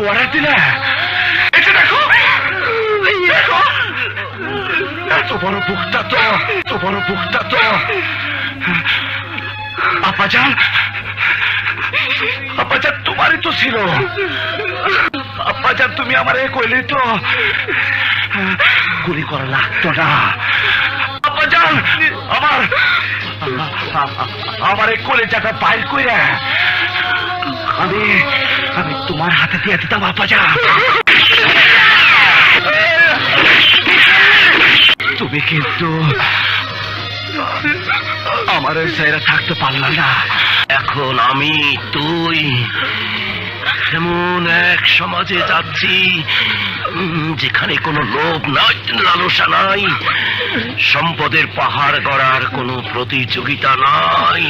Order দিলে? এটা দেখো, দেখো, এত বড় বুকটা তো, এত বড় বুকটা তো। আব্বাজান, আব্বাজান তোমারই তো ছিল। আব্বাজান তুমি আমারে কইলি তো গুলি করা লাগতো না। আব্বাজান আমার এই কলেজাটা বাইর কইরা আমি তোমার হাতে দিয়ে দিতাম। আব্বাজান তুমি কিন্তু আমার ওই সাইরা থাকতে পারলাম না। এখন আমি তুই এমন এক সমাজে যাচ্ছি যেখানে কোনো লোভ নাই, লালসা নাই, সম্পদের পাহাড় গড়ার কোনো প্রতিযোগিতা নাই।